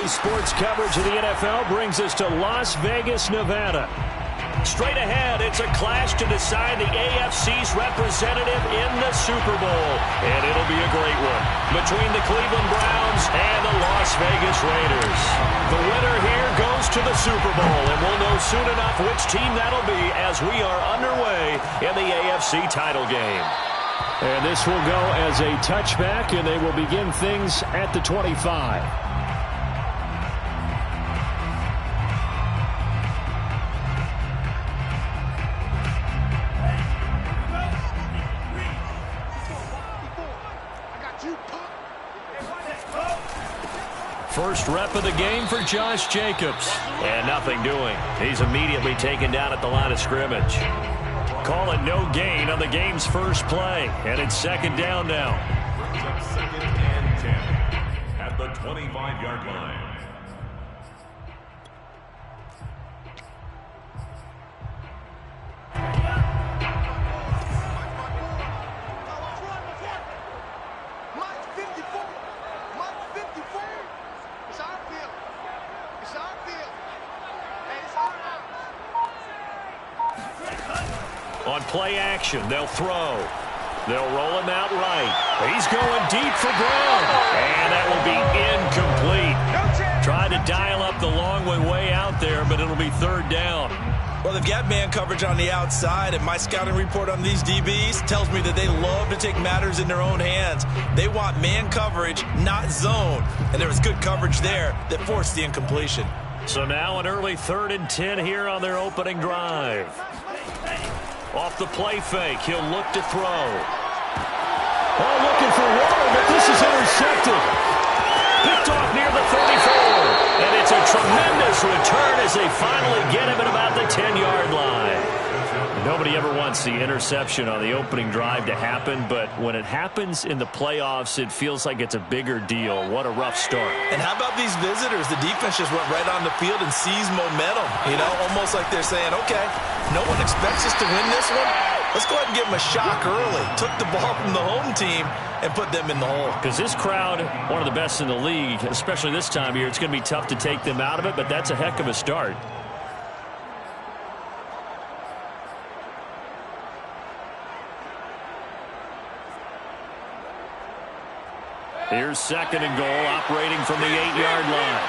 Today's sports coverage of the NFL brings us to Las Vegas, Nevada. Straight ahead, it's a clash to decide the AFC's representative in the Super Bowl. And it'll be a great one between the Cleveland Browns and the Las Vegas Raiders. The winner here goes to the Super Bowl, and we'll know soon enough which team that'll be as we are underway in the AFC title game. And this will go as a touchback, and they will begin things at the 25. First rep of the game for Josh Jacobs. And nothing doing. He's immediately taken down at the line of scrimmage. Call it no gain on the game's first play. And it's second down now. Second and 10 at the 25-yard line. On play action, they'll throw. They'll roll him out right. He's going deep for Brown. And that will be incomplete. Tried to dial up the long way out there, but it'll be third down. Well, they've got man coverage on the outside, and my scouting report on these DBs tells me that they love to take matters in their own hands. They want man coverage, not zone. And there was good coverage there that forced the incompletion. So now an early 3rd and 10 here on their opening drive. Off the play fake, he'll look to throw. Oh, looking for water, but this is intercepted. Picked off near the 34. And it's a tremendous return as they finally get him at about the 10-yard line. Nobody ever wants the interception on the opening drive to happen, but when it happens in the playoffs, it feels like it's a bigger deal. What a rough start. And how about these visitors? The defense just went right on the field and seized momentum. You know, almost like they're saying, okay, no one expects us to win this one. Let's go ahead and give them a shock early. Took the ball from the home team and put them in the hole. Because this crowd, one of the best in the league, especially this time of year, it's going to be tough to take them out of it, but that's a heck of a start. Here's second and goal, operating from the 8-yard line.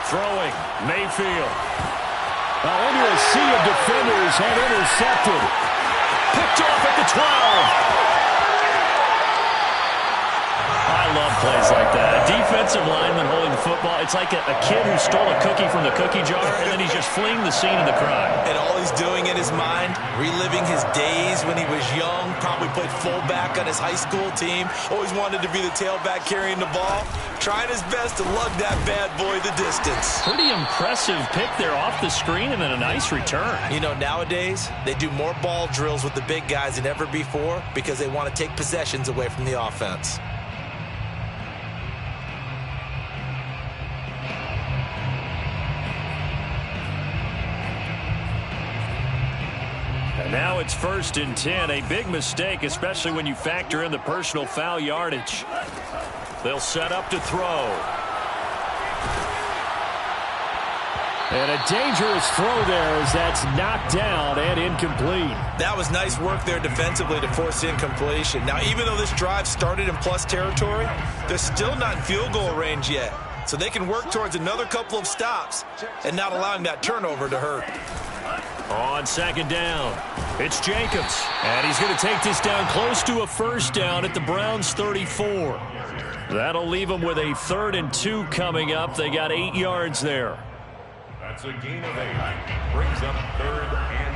Throwing, Mayfield. Now into a sea of defenders and intercepted. Picked off at the 12. I love plays like that. A defensive lineman holding the football. It's like a kid who stole a cookie from the cookie jar, and then he's just fleeing the scene of the crime. And all he's doing in his mind, reliving his days when he was young, probably played fullback on his high school team, always wanted to be the tailback carrying the ball, trying his best to lug that bad boy the distance. Pretty impressive pick there off the screen, and then a nice return. You know, nowadays, they do more ball drills with the big guys than ever before because they want to take possessions away from the offense. Now it's 1st and 10, a big mistake, especially when you factor in the personal foul yardage. They'll set up to throw. And a dangerous throw there as that's knocked down and incomplete. That was nice work there defensively to force the incompletion. Now, even though this drive started in plus territory, they're still not in field goal range yet. So they can work towards another couple of stops and not allowing that turnover to hurt. On second down, it's Jacobs. And he's going to take this down close to a first down at the Browns' 34. That'll leave them with a 3rd and 2 coming up. They got 8 yards there. That's a gain of 8. Brings up 3rd and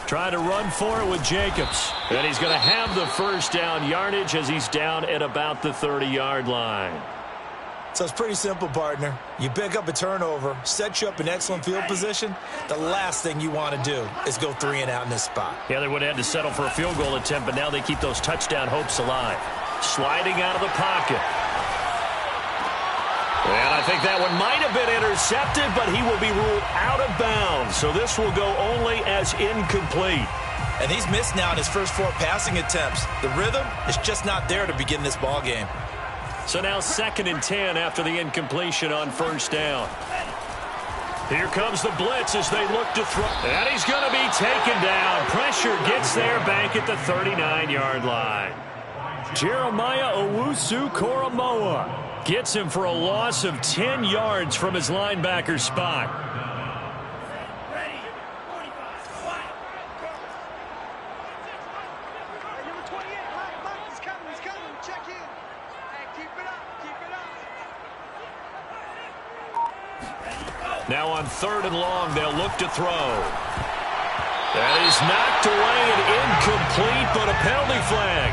2. Trying to run for it with Jacobs. And he's going to have the first down yardage as he's down at about the 30-yard line. So it's pretty simple, partner. You pick up a turnover, set you up in excellent field position. The last thing you want to do is go 3 and out in this spot. Yeah, they would have had to settle for a field goal attempt, but now they keep those touchdown hopes alive. Sliding out of the pocket. And a I think that one might have been intercepted, but he will be ruled out of bounds. So this will go only as incomplete. And he's missed now in his first 4 passing attempts. The rhythm is just not there to begin this ball game. So now 2nd and 10 after the incompletion on first down. Here comes the blitz as they look to throw. And he's going to be taken down. Pressure gets there back at the 39-yard line. Jeremiah Owusu-Koramoah gets him for a loss of 10 yards from his linebacker spot. Now on 3rd and long, they'll look to throw. That is knocked away and incomplete, but a penalty flag.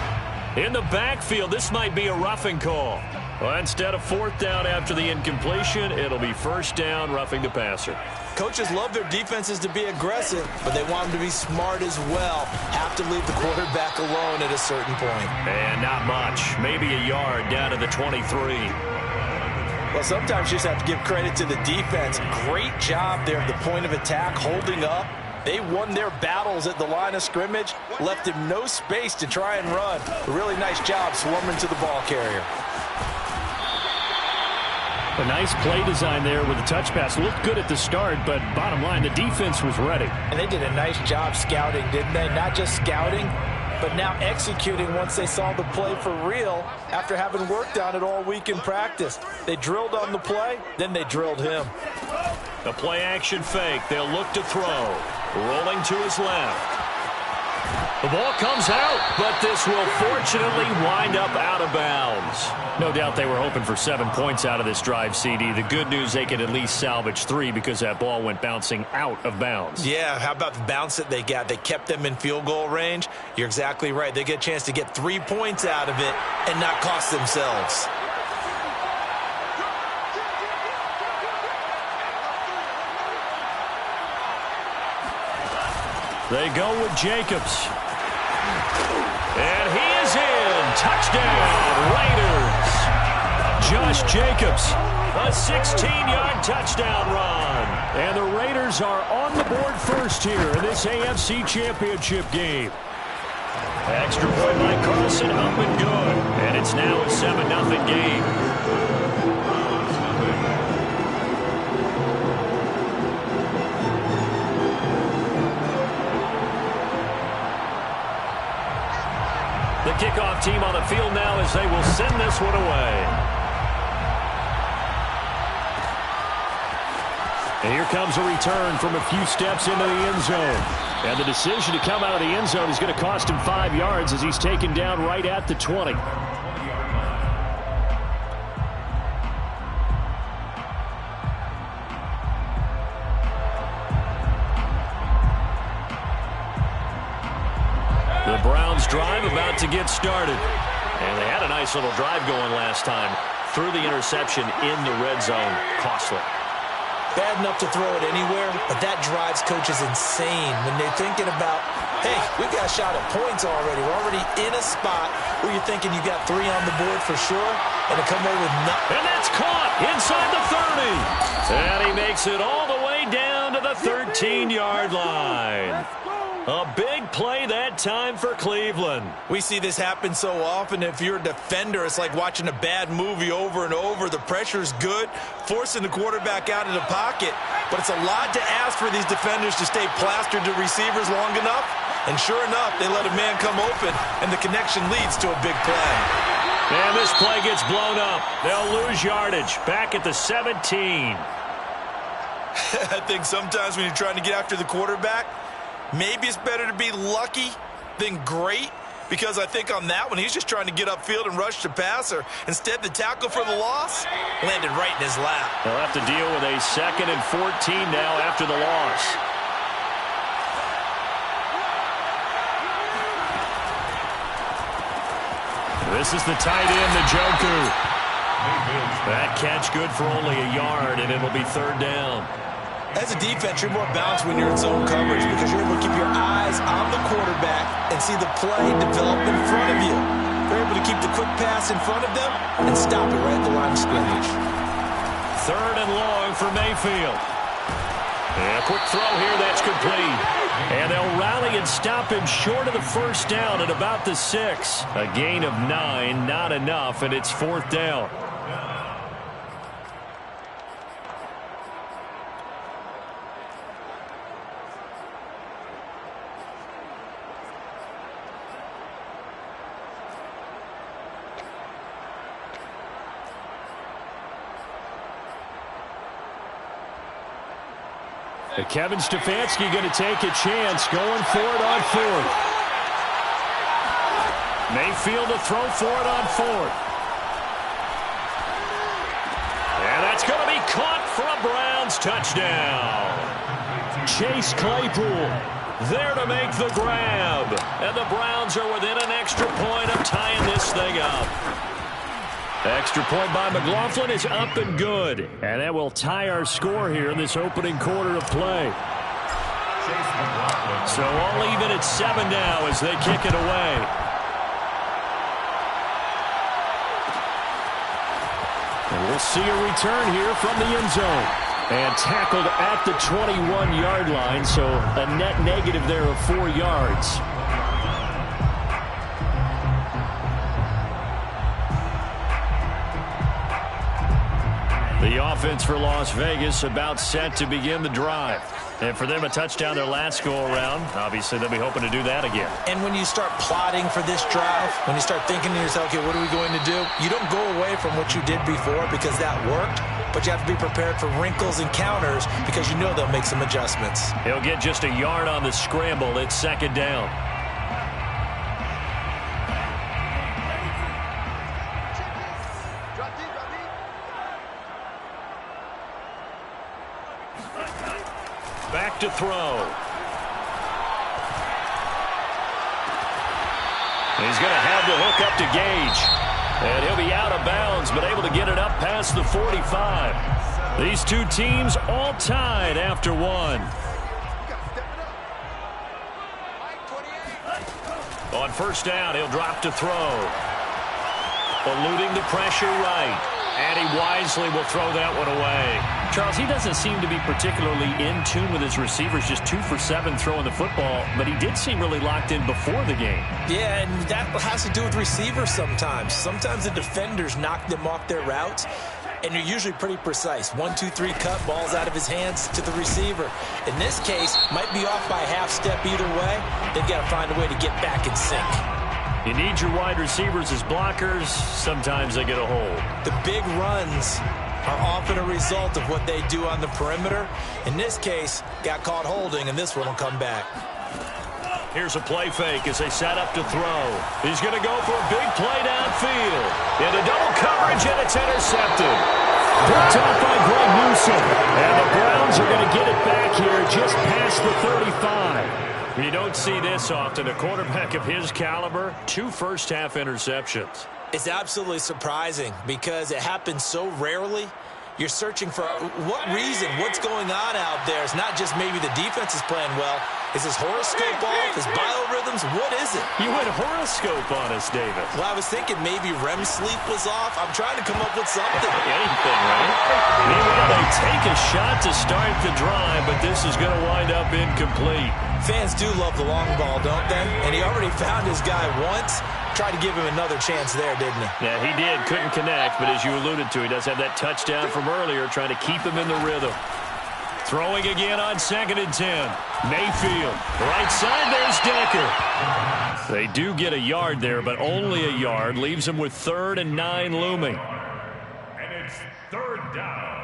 In the backfield, this might be a roughing call. Well, instead of 4th down after the incompletion, it'll be 1st down, roughing the passer. Coaches love their defenses to be aggressive, but they want them to be smart as well. Have to leave the quarterback alone at a certain point. And not much. Maybe a yard down to the 23. Well, sometimes you just have to give credit to the defense. Great job there at the point of attack, holding up. They won their battles at the line of scrimmage, left him no space to try and run. A really nice job swarming to the ball carrier. A nice play design there with the touch pass. Looked good at the start, but bottom line, the defense was ready. And they did a nice job scouting, didn't they? Not just scouting, but now executing once they saw the play for real after having worked on it all week in practice. They drilled on the play, then they drilled him. A play-action fake. They'll look to throw. Rolling to his left. The ball comes out, but this will fortunately wind up out of bounds. No doubt they were hoping for 7 points out of this drive, CD. The good news, they could at least salvage 3 because that ball went bouncing out of bounds. Yeah, how about the bounce that they got? They kept them in field goal range. You're exactly right. They get a chance to get 3 points out of it and not cost themselves. They go with Jacobs. And he is in. Touchdown, Raiders. Josh Jacobs, a 16-yard touchdown run. And the Raiders are on the board first here in this AFC Championship game. Extra point by Carlson, up and good. And it's now a 7-0 game. The kickoff team on the field now as they will send this one away. And here comes a return from a few steps into the end zone. And the decision to come out of the end zone is going to cost him 5 yards as he's taken down right at the 20. The Browns drive about to get started. And they had a nice little drive going last time. Threw the interception in the red zone. Costly. Bad enough to throw it anywhere, but that drives coaches insane when they're thinking about, hey, we've got a shot at points already. We're already in a spot where you're thinking you got 3 on the board for sure, and to come away with nothing. And that's caught inside the 30. And he makes it all the way down to the 13-yard line. A big play that time for Cleveland. We see this happen so often. If you're a defender, it's like watching a bad movie over and over. The pressure's good, forcing the quarterback out of the pocket. But it's a lot to ask for these defenders to stay plastered to receivers long enough. And sure enough, they let a man come open, and the connection leads to a big play. And this play gets blown up. They'll lose yardage back at the 17. I think sometimes when you're trying to get after the quarterback, maybe it's better to be lucky than great, because I think on that one, he's just trying to get upfield and rush the passer. Instead, the tackle for the loss landed right in his lap. They'll have to deal with a 2nd and 14 now after the loss. This is the tight end, Njoku. That catch good for only a yard, and it'll be 3rd down. As a defense, you're more balanced when you're in zone coverage because you're able to keep your eyes on the quarterback and see the play develop in front of you. You're able to keep the quick pass in front of them and stop it right at the line of scrimmage. Third and long for Mayfield. And a quick throw here, that's complete. And they'll rally and stop him short of the first down at about the 6. A gain of 9, not enough, and it's fourth down. Kevin Stefanski going to take a chance, going for it on fourth. Mayfield to throw for it on fourth. And that's going to be caught for a Browns touchdown. Chase Claypool there to make the grab. And the Browns are within an extra point of tying this thing up. Extra point by McLaughlin is up and good. And that will tie our score here in this opening quarter of play. So all even at 7 now as they kick it away. And we'll see a return here from the end zone. And tackled at the 21-yard line, so a net negative there of 4 yards. The offense for Las Vegas about set to begin the drive. And for them, a touchdown their last go-around. Obviously, they'll be hoping to do that again. And when you start plotting for this drive, when you start thinking to yourself, okay, what are we going to do? You don't go away from what you did before because that worked, but you have to be prepared for wrinkles and counters because you know they'll make some adjustments. He'll get just a yard on the scramble. It's second down. Back to throw. He's going to have the hook up to Gage. And he'll be out of bounds, but able to get it up past the 45. These two teams all tied after one. On first down, he'll drop to throw. Eluding the pressure right. And he wisely will throw that one away. Charles, he doesn't seem to be particularly in tune with his receivers, just 2 for 7 throwing the football, but he did seem really locked in before the game. Yeah, and that has to do with receivers sometimes. Sometimes the defenders knock them off their routes, and you're usually pretty precise. 1, 2, 3 cut, balls out of his hands to the receiver. In this case, might be off by a half step either way. They've got to find a way to get back in sync. You need your wide receivers as blockers. Sometimes they get a hold. The big runs are often a result of what they do on the perimeter. In this case, got caught holding, and this one will come back. Here's a play fake as they set up to throw. He's going to go for a big play downfield. Into double coverage, and it's intercepted. Picked off by Greg Newsome. And the Browns are going to get it back here just past the 35. You don't see this often. A quarterback of his caliber, 2 first-half interceptions. It's absolutely surprising because it happens so rarely. You're searching for what reason, what's going on out there. It's not just maybe the defense is playing well. Is his horoscope off? His biorhythms? What is it? You went horoscope on us, David. Well, I was thinking maybe REM sleep was off. I'm trying to come up with something. Anything, right? Meanwhile, they take a shot to start the drive, but this is going to wind up incomplete. Fans do love the long ball, don't they? And he already found his guy once. Tried to give him another chance there, didn't he? Yeah, he did. Couldn't connect, but as you alluded to, he does have that touchdown from earlier, trying to keep him in the rhythm. Throwing again on 2nd and 10. Mayfield. Right side, there's Decker. They do get a yard there, but only a yard. Leaves him with 3rd and 9 looming. And it's 3rd down.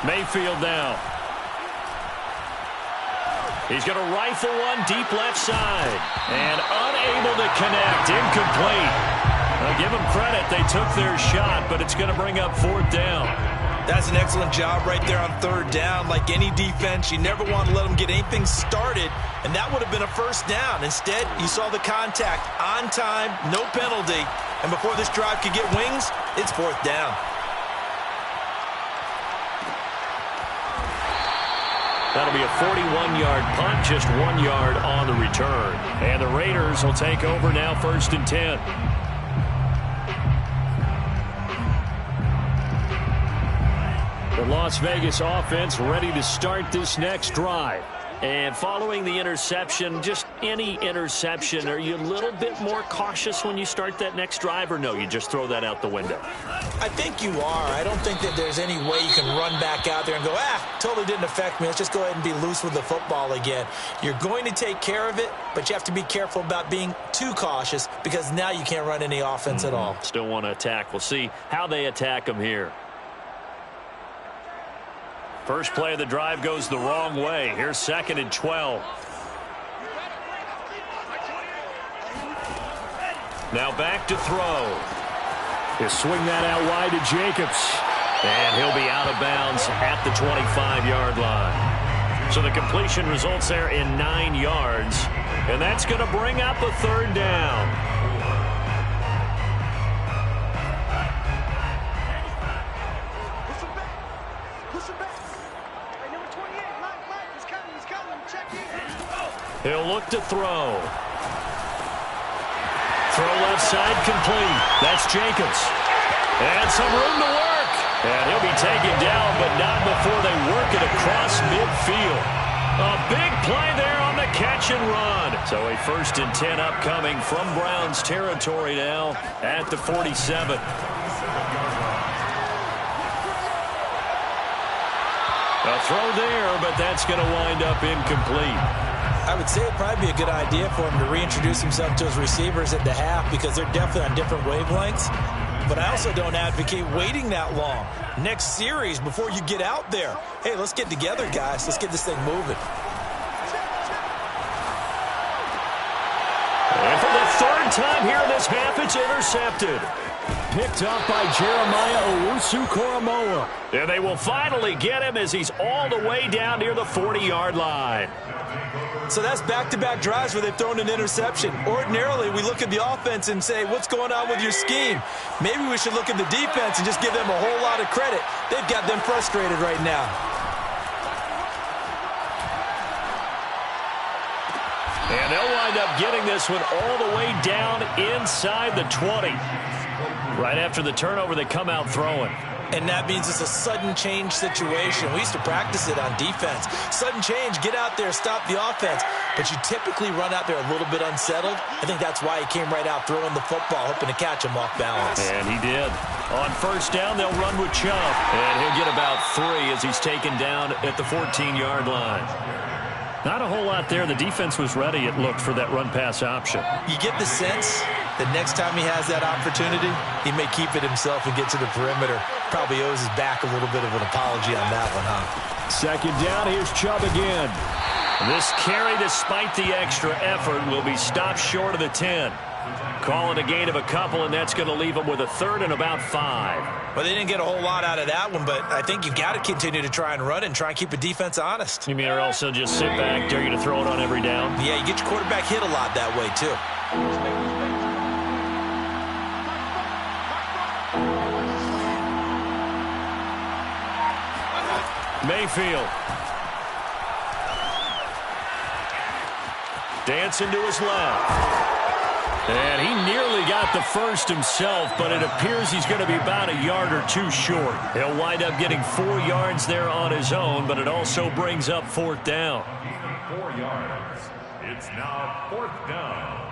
Mayfield now. He's going to rifle one deep left side. And unable to connect. Incomplete. I'll give them credit. They took their shot, but it's going to bring up 4th down. That's an excellent job right there on third down. Like any defense, you never want to let them get anything started, and that would have been a first down. Instead, you saw the contact on time, no penalty, and before this drive could get wings, it's fourth down. That'll be a 41-yard punt, just 1 yard on the return. And the Raiders will take over now, 1st and 10. The Las Vegas offense ready to start this next drive. And following the interception, just any interception, are you a little bit more cautious when you start that next drive, or no, you just throw that out the window? I think you are. I don't think that there's any way you can run back out there and go, totally didn't affect me. Let's just go ahead and be loose with the football again. You're going to take care of it, but you have to be careful about being too cautious because now you can't run any offense at all. Still want to attack. We'll see how they attack them here. First play of the drive goes the wrong way. Here's 2nd and 12. Now back to throw. He'll swing that out wide to Jacobs. And he'll be out of bounds at the 25-yard line. So the completion results there in 9 yards. And that's going to bring up a third down. He'll look to throw. Throw left side complete. That's Jacobs. And some room to work. And he'll be taken down, but not before they work it across midfield. A big play there on the catch and run. So a 1st and 10 upcoming from Browns territory now at the 47. A throw there, but that's going to wind up incomplete. I would say it'd probably be a good idea for him to reintroduce himself to his receivers at the half because they're definitely on different wavelengths. But I also don't advocate waiting that long. Next series, before you get out there, hey, let's get together, guys. Let's get this thing moving. And for the 3rd time here in this half, it's intercepted. Picked up by Jeremiah Owusu-Koramoah. And they will finally get him as he's all the way down near the 40-yard line. So that's back-to-back drives where they've thrown an interception. Ordinarily, we look at the offense and say, what's going on with your scheme? Maybe we should look at the defense and just give them a whole lot of credit. They've got them frustrated right now. And they'll wind up getting this one all the way down inside the 20. Right after the turnover, they come out throwing. And that means it's a sudden change situation. We used to practice it on defense. Sudden change, get out there, stop the offense. But you typically run out there a little bit unsettled. I think that's why he came right out throwing the football, hoping to catch him off balance. And he did. On 1st down, they'll run with Chubb. And he'll get about 3 as he's taken down at the 14-yard line. Not a whole lot there. The defense was ready, it looked, for that run-pass option. You get the sense that next time he has that opportunity, he may keep it himself and get to the perimeter. Probably owes his back a little bit of an apology on that one, huh? 2nd down, here's Chubb again. This carry, despite the extra effort, will be stopped short of the 10. Call it a gain of a couple, and that's going to leave them with a 3rd and about 5. Well, they didn't get a whole lot out of that one, but I think you've got to continue to try and run and try and keep the defense honest. You mean or also just sit back, dare you to throw it on every down? Yeah, you get your quarterback hit a lot that way, too. Mayfield. Dancing to his left. And he nearly got the first himself, but it appears he's going to be about a yard or 2 short. He'll wind up getting 4 yards there on his own, but it also brings up 4th down. 4 yards. It's now 4th down.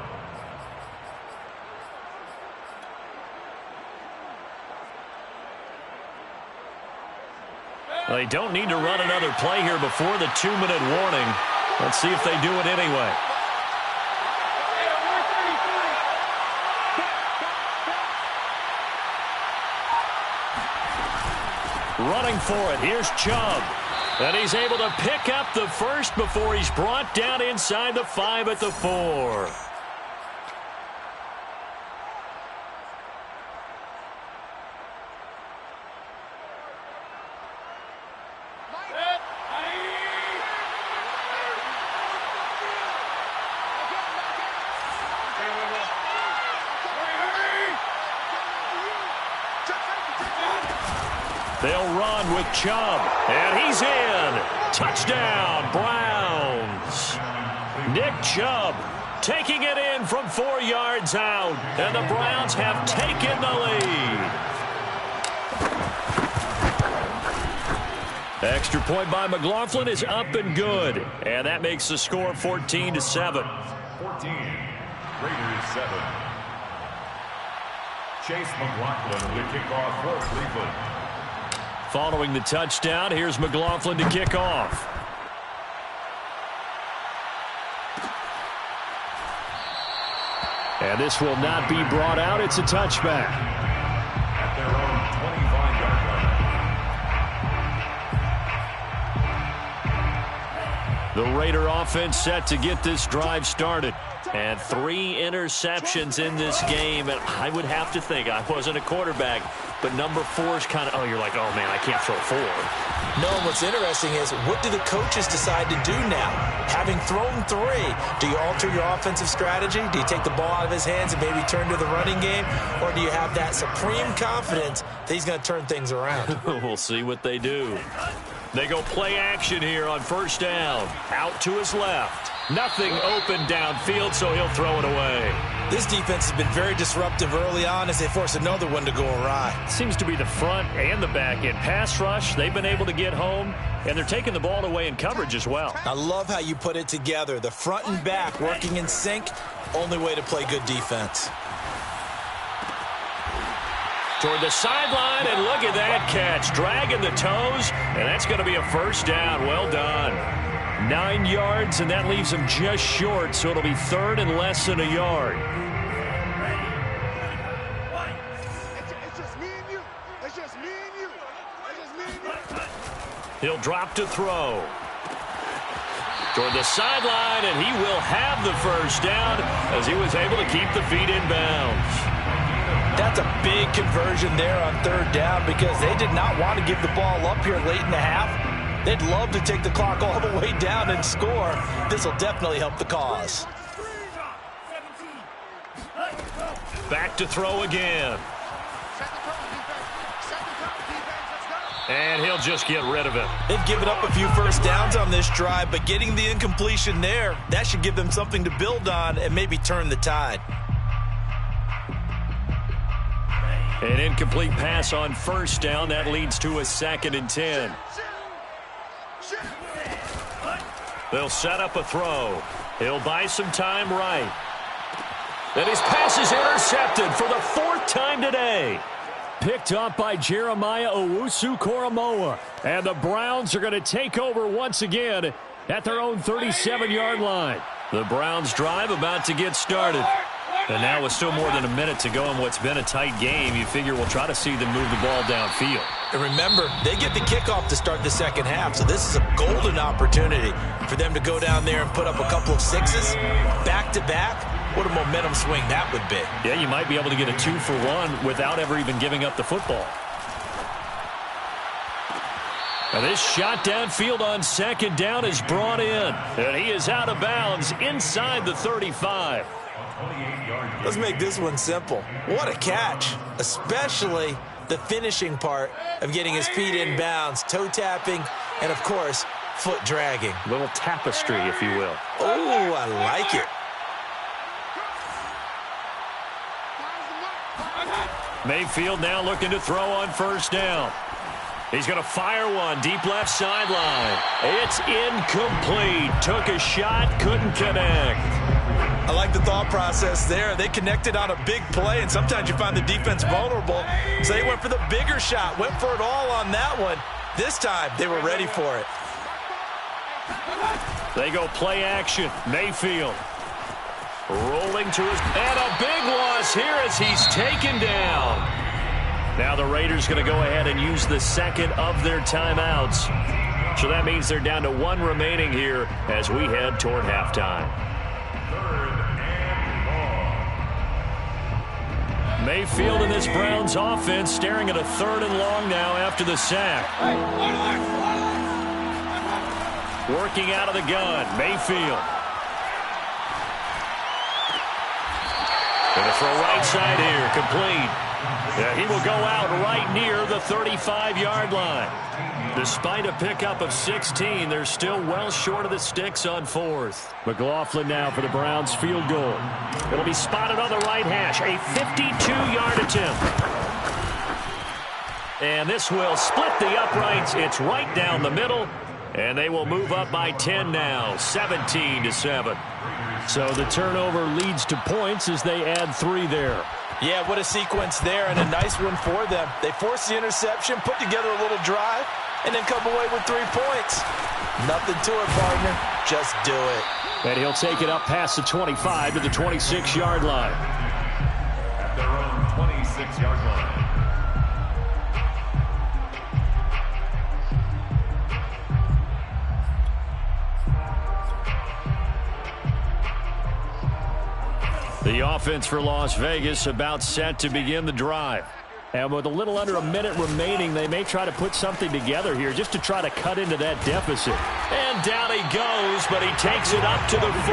They don't need to run another play here before the 2-minute warning. Let's see if they do it anyway. Running for it. Here's Chubb. And he's able to pick up the first before he's brought down inside the 5 at the 4. run with Chubb. And he's in. Touchdown, Browns. Nick Chubb taking it in from 4 yards out. And the Browns have taken the lead. Extra point by McLaughlin is up and good. And that makes the score 14-7. 14, Raiders 7. Chase McLaughlin to kick off for Cleveland. Following the touchdown, here's McLaughlin to kick off. And this will not be brought out. It's a touchback. At their own 25-yard line. The Raider offense set to get this drive started. And 3 interceptions in this game. And I would have to think, I wasn't a quarterback, but number 4 is kind of, oh, you're like, oh, man, I can't throw 4. No, what's interesting is, what do the coaches decide to do now? Having thrown 3, do you alter your offensive strategy? Do you take the ball out of his hands and maybe turn to the running game? Or do you have that supreme confidence that he's going to turn things around? We'll see what they do. They go play action here on first down. Out to his left. Nothing open downfield, so he'll throw it away. This defense has been very disruptive early on as they force another one to go awry. Seems to be the front and the back end. Pass rush, they've been able to get home, and they're taking the ball away in coverage as well. I love how you put it together. The front and back working in sync, only way to play good defense. Toward the sideline, and look at that catch. Dragging the toes, and that's going to be a first down. Well done. 9 yards, and that leaves him just short, so it'll be third and less than a yard. He'll drop to throw. Toward the sideline, and he will have the first down as he was able to keep the feet in bounds. That's a big conversion there on third down because they did not want to give the ball up here late in the half. They'd love to take the clock all the way down and score. This will definitely help the cause. Back to throw again. And he'll just get rid of it. They've given up a few first downs on this drive, but getting the incompletion there, that should give them something to build on and maybe turn the tide. An incomplete pass on first down. That leads to a 2nd and 10. They'll set up a throw. He'll buy some time right. And his pass is intercepted for the 4th time today. Picked up by Jeremiah Owusu-Koramoah. And the Browns are going to take over once again at their own 37-yard line. The Browns drive about to get started. And now with still more than a minute to go in what's been a tight game, you figure we'll try to see them move the ball downfield. And remember, they get the kickoff to start the second half, so this is a golden opportunity for them to go down there and put up a couple of 6s back-to-back. What a momentum swing that would be. Yeah, you might be able to get a 2-for-1 without ever even giving up the football. And this shot downfield on second down is brought in. And he is out of bounds inside the 35. Let's make this one simple. What a catch, especially the finishing part of getting his feet in bounds, toe tapping, and, of course, foot dragging. Little tapestry, if you will. Oh, I like it. Mayfield now looking to throw on first down. He's going to fire one deep left sideline. It's incomplete. Took a shot, couldn't connect. I like the thought process there. They connected on a big play, and sometimes you find the defense vulnerable. So they went for the bigger shot, went for it all on that one. This time, they were ready for it. They go play action. Mayfield rolling to his, and a big loss here as he's taken down. Now the Raiders going to go ahead and use the second of their timeouts. So that means they're down to 1 remaining here as we head toward halftime. Mayfield and this Browns offense staring at a 3rd and long now after the sack. Working out of the gun, Mayfield. Going to throw right side here, complete. Yeah, he will go out right near the 35-yard line. Despite a pickup of 16, they're still well short of the sticks on fourth. McLaughlin now for the Browns field goal. It'll be spotted on the right hash. A 52-yard attempt. And this will split the uprights. It's right down the middle. And they will move up by 10 now, 17-7. So the turnover leads to points as they add 3 there. Yeah, what a sequence there, and a nice one for them. They force the interception, put together a little drive, and then come away with 3 points. Nothing to it, partner. Just do it. And he'll take it up past the 25 to the 26-yard line. At their own 26-yard line. The offense for Las Vegas about set to begin the drive. And with a little under a minute remaining, they may try to put something together here just to try to cut into that deficit. And down he goes, but he takes it up to the 40.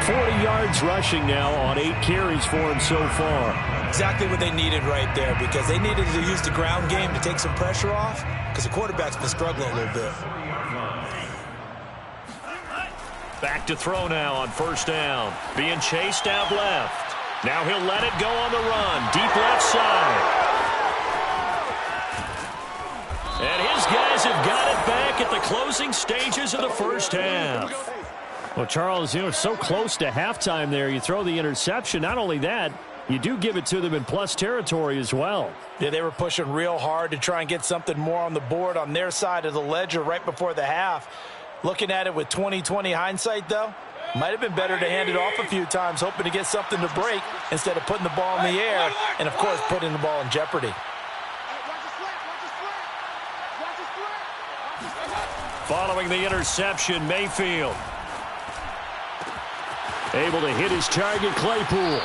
40 yards rushing now on 8 carries for him so far. Exactly what they needed right there, because they needed to use the ground game to take some pressure off, because the quarterback's been struggling a little bit. Back to throw now on first down. Being chased out left. Now he'll let it go on the run. Deep left side. And his guys have got it back at the closing stages of the first half. Well, Charles, so close to halftime there. You throw the interception. Not only that, you do give it to them in plus territory as well. Yeah, they were pushing real hard to try and get something more on the board on their side of the ledger right before the half. Looking at it with 20/20 hindsight, though, might have been better to hand it off a few times, hoping to get something to break instead of putting the ball in the air and, of course, putting the ball in jeopardy. Following the interception, Mayfield able to hit his target, Claypool.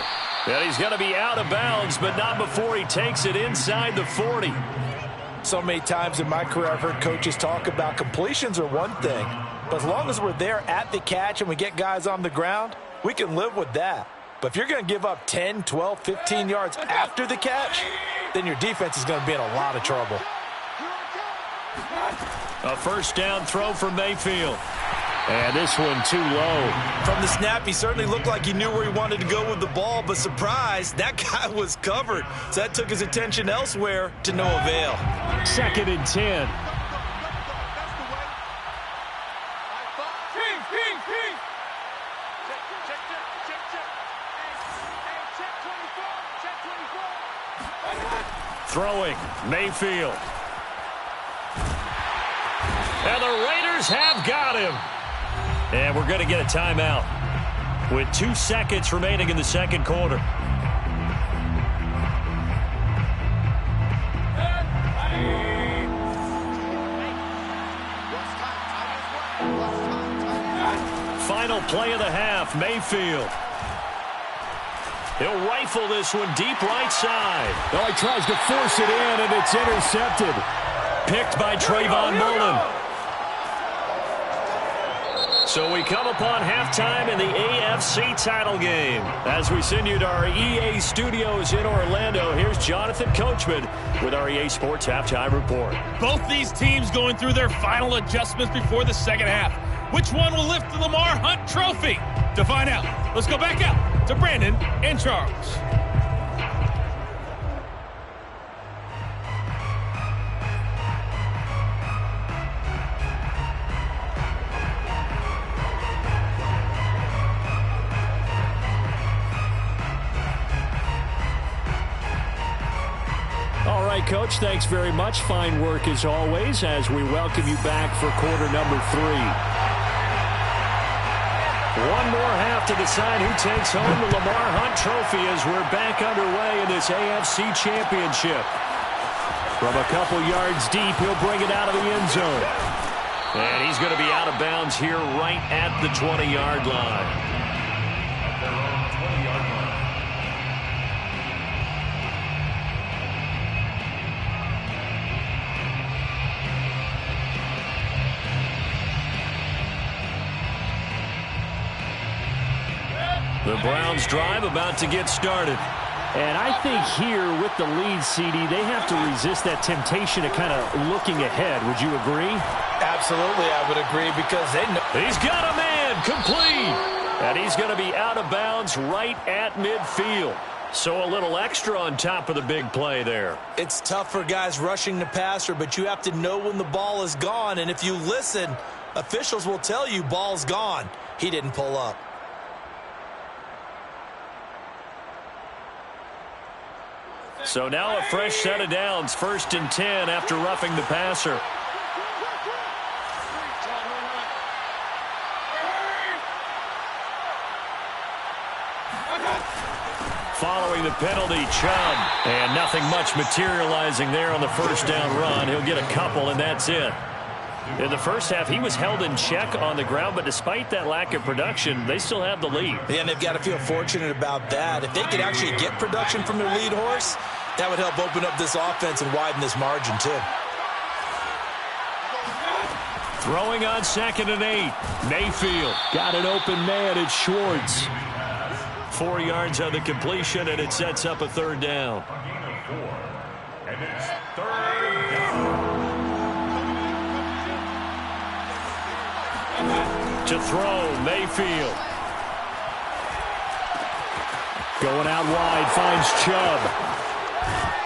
And he's going to be out of bounds, but not before he takes it inside the 40. So many times in my career I've heard coaches talk about completions are one thing, but as long as we're there at the catch and we get guys on the ground, we can live with that. But if you're going to give up 10, 12, 15 yards after the catch, then your defense is going to be in a lot of trouble. A first down throw for Mayfield. And this one too low. From the snap, he certainly looked like he knew where he wanted to go with the ball, but surprise, that guy was covered. So that took his attention elsewhere to no avail. 2nd and 10. Throwing, Mayfield. And the Raiders have got him. And we're going to get a timeout with 2 seconds remaining in the second quarter. Final play of the half, Mayfield. He'll rifle this one deep right side. Oh, he tries to force it in, and it's intercepted. Picked by Trayvon Mullen. So we come upon halftime in the AFC title game. As we send you to our EA studios in Orlando, here's Jonathan Coachman with our EA Sports Halftime Report. Both these teams going through their final adjustments before the second half. Which one will lift the Lamar Hunt Trophy? To find out, let's go back out to Brandon and Charles. All right, Coach, thanks very much. Fine work as always as we welcome you back for quarter number 3. One more half to decide who takes home the Lamar Hunt Trophy as we're back underway in this AFC Championship. From a couple yards deep, he'll bring it out of the end zone. And he's going to be out of bounds here right at the 20-yard line. The Browns drive about to get started. And I think here with the lead, CD, they have to resist that temptation of kind of looking ahead. Would you agree? Absolutely, I would agree because they know. He's got a man complete. And he's going to be out of bounds right at midfield. So a little extra on top of the big play there. It's tough for guys rushing the passer, but you have to know when the ball is gone. And if you listen, officials will tell you ball's gone. He didn't pull up. So now a fresh set of downs, 1st and 10 after roughing the passer. Following the penalty, Chubb. And nothing much materializing there on the first down run. He'll get a couple, and that's it. In the first half, he was held in check on the ground, but despite that lack of production, they still have the lead. Yeah, and they've got to feel fortunate about that. If they could actually get production from their lead horse, that would help open up this offense and widen this margin, too. Throwing on 2nd and 8. Mayfield. Got an open man. It's Schwartz. 4 yards on the completion, and it sets up a 3rd down. A gain of 4. And it's 3rd down. To throw, Mayfield. Going out wide, finds Chubb.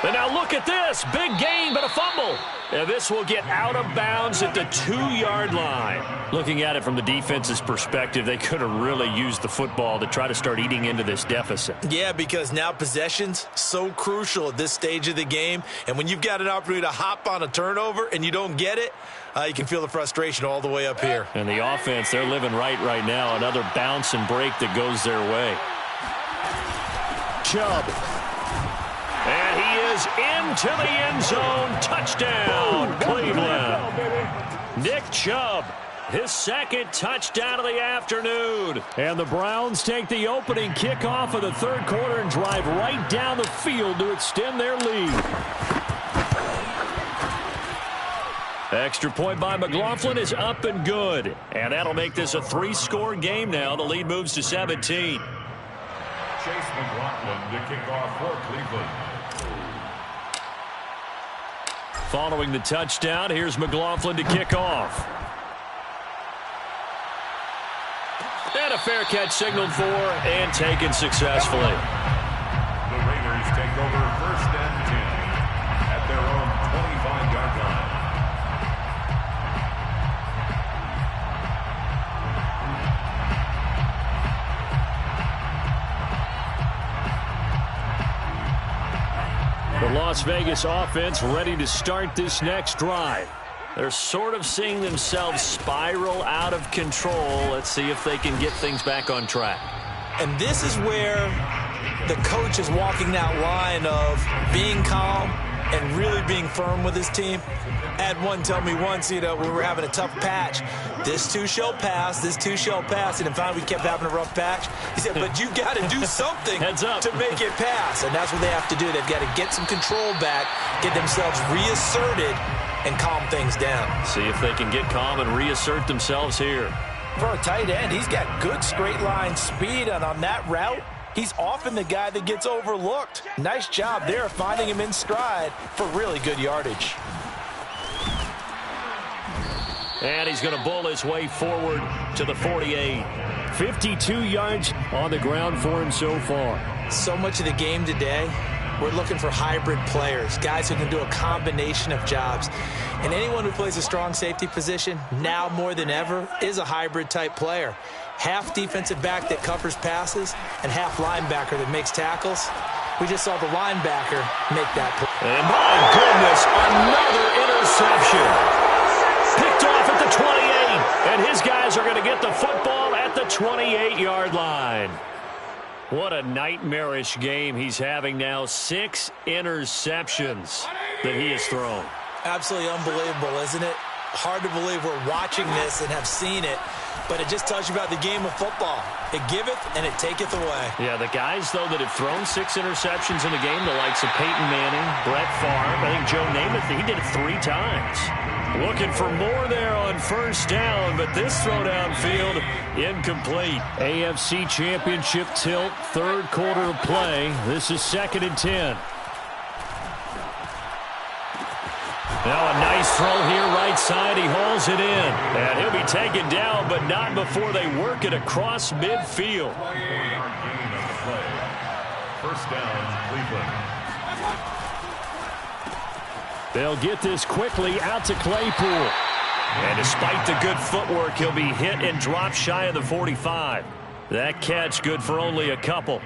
And now look at this. Big gain, but a fumble. And this will get out of bounds at the 2-yard line. Looking at it from the defense's perspective, they could have really used the football to try to start eating into this deficit. Yeah, because now possession's so crucial at this stage of the game. And when you've got an opportunity to hop on a turnover and you don't get it, you can feel the frustration all the way up here. And the offense, they're living right now. Another bounce and break that goes their way. Chubb. And he is into the end zone. Touchdown, Cleveland. Nick Chubb, his 2nd touchdown of the afternoon. And the Browns take the opening kickoff of the 3rd quarter and drive right down the field to extend their lead. Extra point by McLaughlin is up and good. And that'll make this a 3-score game now. The lead moves to 17. Chase McLaughlin to kick off for Cleveland. Following the touchdown, here's McLaughlin to kick off. And a fair catch signaled for and taken successfully. The Raiders take over 1st and 10 at their own 25-yard line. The Las Vegas offense ready to start this next drive. They're sort of seeing themselves spiral out of control. Let's see if they can get things back on track. And this is where the coach is walking that line of being calm and really being firm with his team. I had one tell me once, when we were having a tough patch, this too shall pass, this too shall pass. And finally we kept having a rough patch. He said, but you got to do something Heads up. to make it pass. And that's what they have to do. They've got to get some control back, get themselves reasserted, and calm things down. See if they can get calm and reassert themselves here. For a tight end, he's got good straight line speed, and on that route, he's often the guy that gets overlooked. Nice job there finding him in stride for really good yardage. And he's going to bull his way forward to the 48. 52 yards on the ground for him so far. So much of the game today, we're looking for hybrid players, guys who can do a combination of jobs. And anyone who plays a strong safety position, now more than ever, is a hybrid type player. Half defensive back that covers passes and half linebacker that makes tackles. We just saw the linebacker make that play. And my goodness, another interception. Picked off at the 28, and his guys are going to get the football at the 28-yard line. What a nightmarish game he's having now. 6 interceptions that he has thrown. Absolutely unbelievable, isn't it? Hard to believe we're watching this and have seen it, but it just tells you about the game of football. It giveth and it taketh away. Yeah, the guys, though, that have thrown 6 interceptions in the game, the likes of Peyton Manning, Brett Favre, I think Joe Namath, he did it 3 times. Looking for more there on first down, but this throw downfield incomplete. AFC Championship tilt, third quarter of play. This is 2nd and 10. Now a nice throw here right side. He hauls it in. And he'll be taken down, but not before they work it across midfield. First down, Cleveland. They'll get this quickly out to Claypool. And despite the good footwork, he'll be hit and dropped shy of the 45. That catch good for only a couple.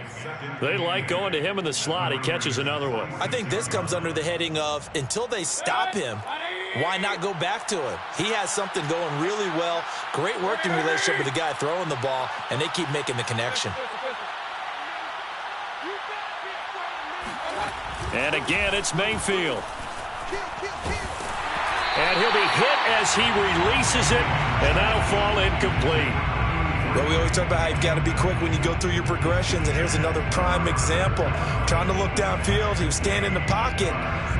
They like going to him in the slot. He catches another one. I think this comes under the heading of until they stop him, why not go back to him? He has something going really well. Great working relationship with the guy throwing the ball, and they keep making the connection. And again, it's Mayfield. And he'll be hit as he releases it, and that'll fall incomplete. Well, we always talk about how you've got to be quick when you go through your progressions, and here's another prime example. Trying to look downfield, he was standing in the pocket,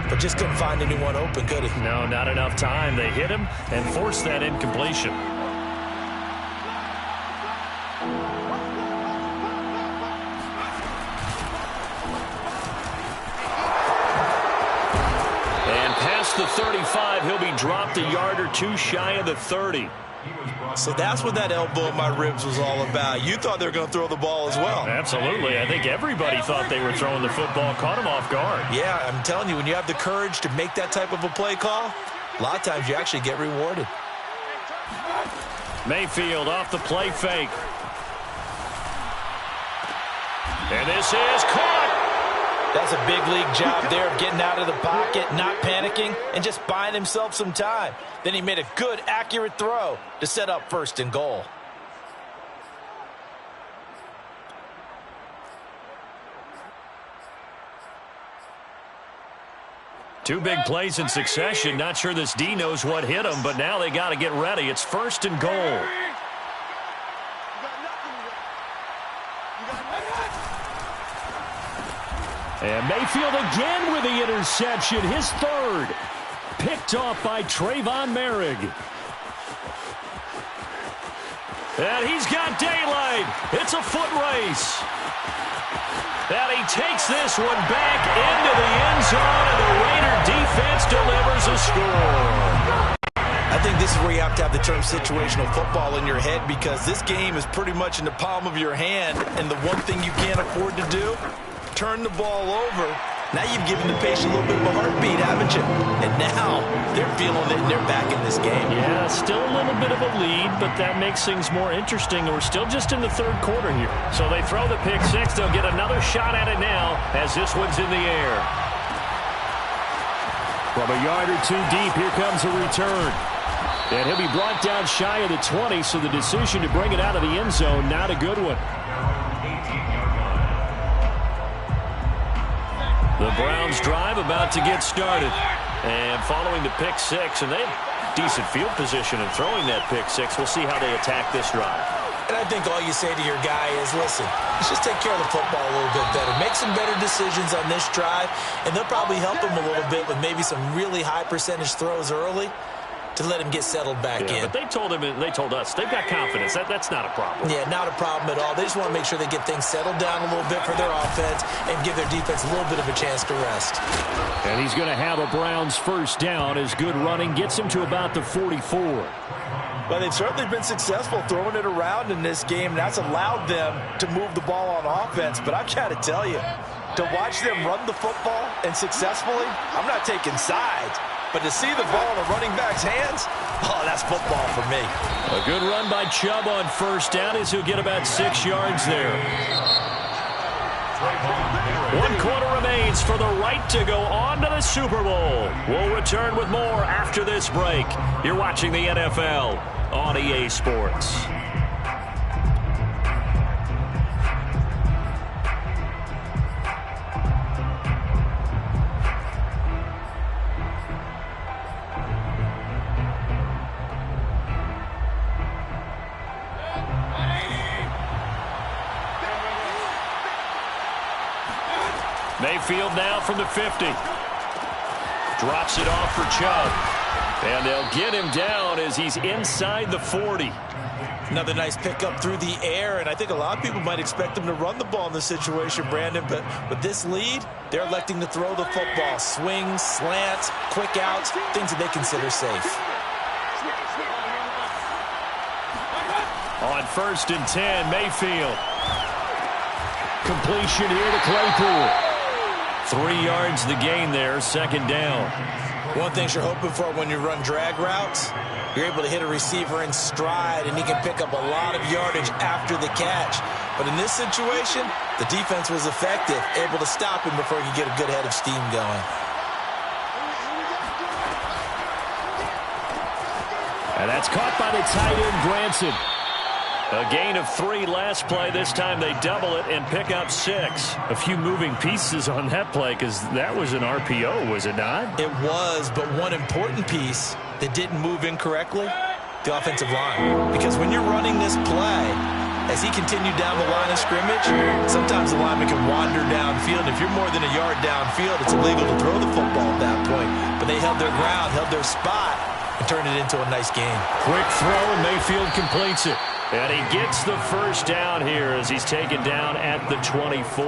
but just couldn't find anyone open, could he? No, not enough time. They hit him and forced that incompletion. The 35, he'll be dropped a yard or two shy of the 30. So that's what that elbow in my ribs was all about. You thought they were going to throw the ball as well. Absolutely. I think everybody thought they were throwing the football, caught him off guard. Yeah, I'm telling you, when you have the courage to make that type of a play call, a lot of times you actually get rewarded. Mayfield off the play fake. And this is caught. That's a big league job there of getting out of the pocket, not panicking, and just buying himself some time. Then he made a good, accurate throw to set up 1st and goal. Two big plays in succession. Not sure this D knows what hit him, but now they got to get ready. It's 1st and goal. And Mayfield again with the interception, his 3rd. Picked off by Trayvon Merrick. And he's got daylight. It's a foot race. And he takes this one back into the end zone, and the Raider defense delivers a score. I think this is where you have to have the term situational football in your head, because this game is pretty much in the palm of your hand, and the one thing you can't afford to do, turn the ball over. Now you've given the patient a little bit of a heartbeat, haven't you? And now they're feeling it and they're back in this game. Yeah, still a little bit of a lead, but that makes things more interesting. We're still just in the 3rd quarter here. So they throw the pick six. They'll get another shot at it now as this one's in the air. From a yard or two deep, here comes a return. And he'll be brought down shy of the 20, so the decision to bring it out of the end zone, not a good one. The Browns drive about to get started. And following the pick six, and they have decent field position in throwing that pick six. We'll see how they attack this drive. And I think all you say to your guy is, listen, let's just take care of the football a little bit better. Make some better decisions on this drive, and they'll probably help him a little bit with maybe some really high percentage throws early to let him get settled back in. But they told him, and they told us, they've got confidence. That's not a problem. Yeah, not a problem at all. They just want to make sure they get things settled down a little bit for their offense and give their defense a little bit of a chance to rest. And he's going to have a Browns 1st down as good running gets him to about the 44. Well, they've certainly been successful throwing it around in this game. That's allowed them to move the ball on offense. But I've got to tell you, to watch them run the football and successfully, I'm not taking sides. But to see the ball in a running back's hands, oh, that's football for me. A good run by Chubb on 1st down as he'll get about 6 yards there. 1 quarter remains for the right to go on to the Super Bowl. We'll return with more after this break. You're watching the NFL on EA Sports. Mayfield now from the 50. Drops it off for Chubb. And they'll get him down as he's inside the 40. Another nice pickup through the air, and I think a lot of people might expect him to run the ball in this situation, Brandon, but with this lead, they're electing to throw the football. Swings, slants, quick outs, things that they consider safe. On 1st and 10, Mayfield. Completion here to Claypool. 3 yards the gain there, 2nd down. One thing you're hoping for when you run drag routes, you're able to hit a receiver in stride, and he can pick up a lot of yardage after the catch. But in this situation, the defense was effective, able to stop him before he could get a good head of steam going. And that's caught by the tight end, Granson. A gain of 3 last play. This time they double it and pick up 6. A few moving pieces on that play because that was an RPO, was it not? It was, but one important piece that didn't move incorrectly, the offensive line. Because when you're running this play, as he continued down the line of scrimmage, sometimes the lineman can wander downfield. If you're more than a yard downfield, it's illegal to throw the football at that point. But they held their ground, held their spot, and turned it into a nice game. Quick throw, and Mayfield completes it. And he gets the 1st down here as he's taken down at the 24.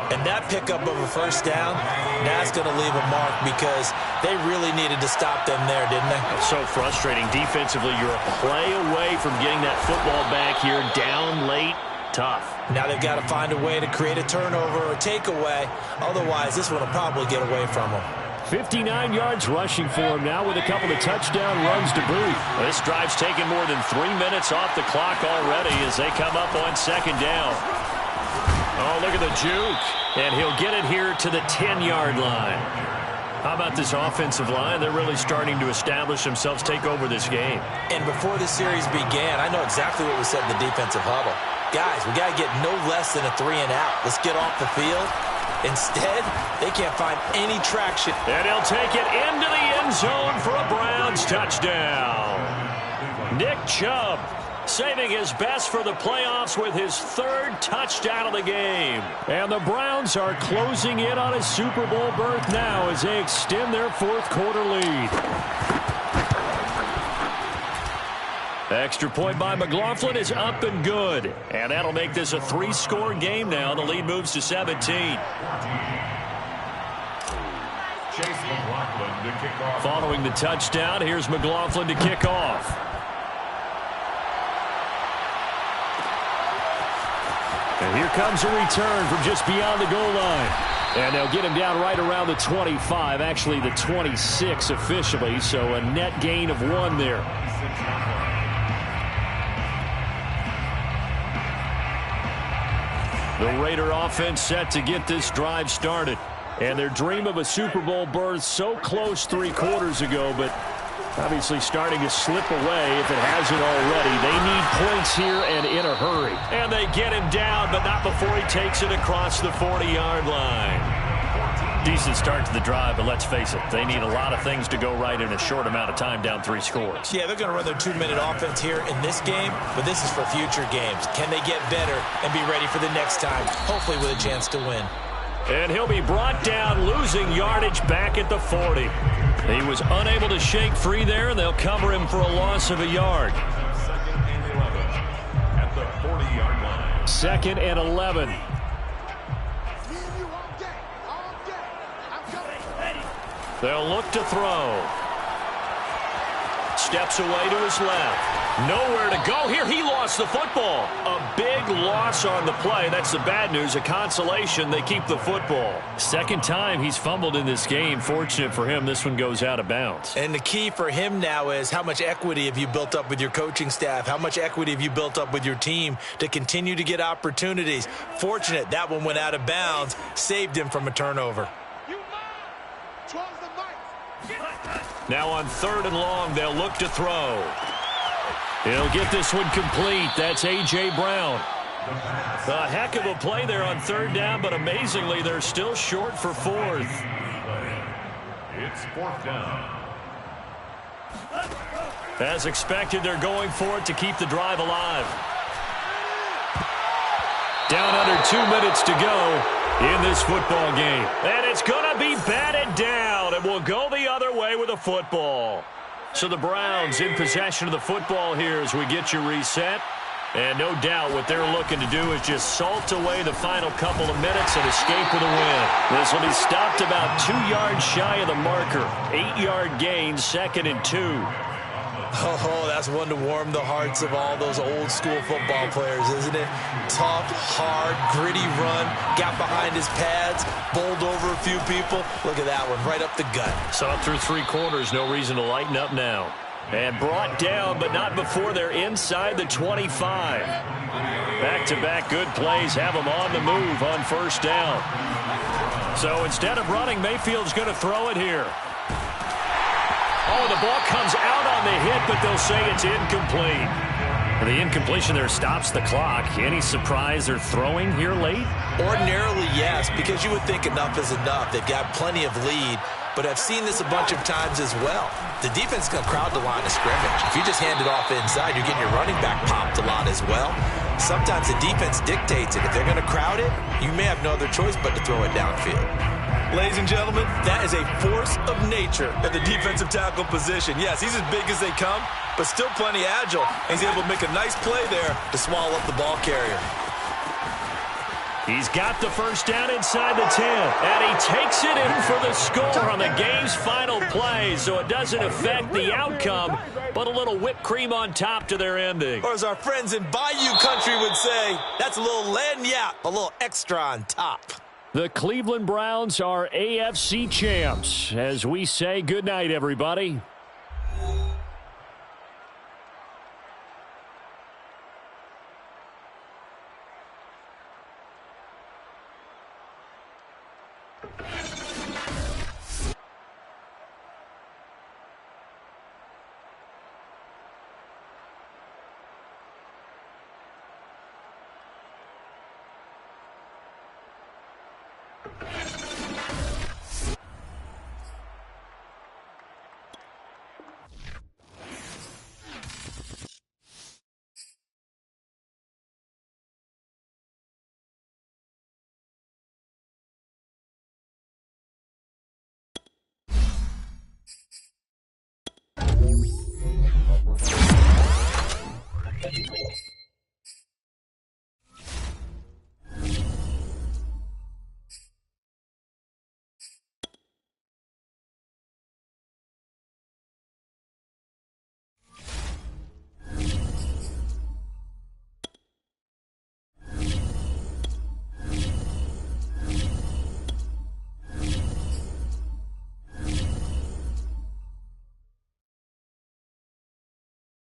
And that pickup of a 1st down, that's going to leave a mark because they really needed to stop them there, didn't they? So frustrating. Defensively, you're a play away from getting that football back here. Down late, tough. Now they've got to find a way to create a turnover or a takeaway. Otherwise, this one will probably get away from them. 59 yards rushing for him now with a couple of touchdown runs to boot. This drive's taken more than 3 minutes off the clock already as they come up on 2nd down. Oh, look at the juke. And he'll get it here to the 10-yard line. How about this offensive line? They're really starting to establish themselves, take over this game. And before the series began, I know exactly what was said in the defensive huddle. Guys, we got to get no less than a 3-and-out. Let's get off the field. Instead, they can't find any traction. And he'll take it into the end zone for a Browns touchdown. Nick Chubb saving his best for the playoffs with his 3rd touchdown of the game. And the Browns are closing in on a Super Bowl berth now as they extend their 4th quarter lead. Extra point by McLaughlin is up and good. And that'll make this a 3-score game now. The lead moves to 17. Following the touchdown, here's McLaughlin to kick off. And here comes a return from just beyond the goal line. And they'll get him down right around the 25, actually the 26 officially, so a net gain of 1 there. The Raider offense set to get this drive started. And their dream of a Super Bowl berth so close 3 quarters ago, but obviously starting to slip away if it hasn't already. They need points here and in a hurry. And they get him down, but not before he takes it across the 40-yard line. Decent start to the drive, but let's face it, they need a lot of things to go right in a short amount of time down 3 scores. Yeah, they're going to run their 2-minute offense here in this game, but this is for future games. Can they get better and be ready for the next time, hopefully with a chance to win? And he'll be brought down, losing yardage back at the 40. He was unable to shake free there, and they'll cover him for a loss of a yard. 2nd and 11 at the 40-yard line. 2nd and 11. They'll look to throw. Steps away to his left. Nowhere to go here. He lost the football. A big loss on the play. That's the bad news. A consolation. They keep the football. 2nd time he's fumbled in this game. Fortunate for him, this one goes out of bounds. And the key for him now is how much equity have you built up with your coaching staff? How much equity have you built up with your team to continue to get opportunities? Fortunate that one went out of bounds. Saved him from a turnover. Now on 3rd and long, they'll look to throw. He'll get this one complete. That's A.J. Brown. A heck of a play there on 3rd down, but amazingly, they're still short for 4th. It's 4th down. As expected, they're going for it to keep the drive alive. Down under 2 minutes to go in this football game. And it's going to be batted down, and we'll go the other way with a football. So the Browns in possession of the football here as we get you reset. And no doubt what they're looking to do is just salt away the final couple of minutes and escape with a win. This will be stopped about 2 yards shy of the marker. 8-yard gain, 2nd and 2. Oh, that's one to warm the hearts of all those old school football players, isn't it? Tough, hard, gritty run, got behind his pads, bowled over a few people. Look at that one, right up the gut. Saw it through 3 quarters, no reason to lighten up now. And brought down, but not before they're inside the 25. Back-to-back good plays have them on the move on 1st down. So instead of running, Mayfield's going to throw it here. Oh, the ball comes out on the hit, but they'll say it's incomplete. The incompletion there stops the clock. Any surprise they're throwing here late? Ordinarily, yes, because you would think enough is enough. They've got plenty of lead, but I've seen this a bunch of times as well. The defense is going to crowd the line of scrimmage. If you just hand it off inside, you're getting your running back popped a lot as well. Sometimes the defense dictates it. If they're going to crowd it, you may have no other choice but to throw it downfield. Ladies and gentlemen, that is a force of nature at the defensive tackle position. Yes, he's as big as they come, but still plenty agile. He's able to make a nice play there to swallow up the ball carrier. He's got the 1st down inside the 10, and he takes it in for the score on the game's final play, so it doesn't affect the outcome, but a little whipped cream on top to their ending. Or as our friends in Bayou Country would say, that's a little lagniappe, a little extra on top. The Cleveland Browns are AFC champs. As we say goodnight, everybody. Thank you.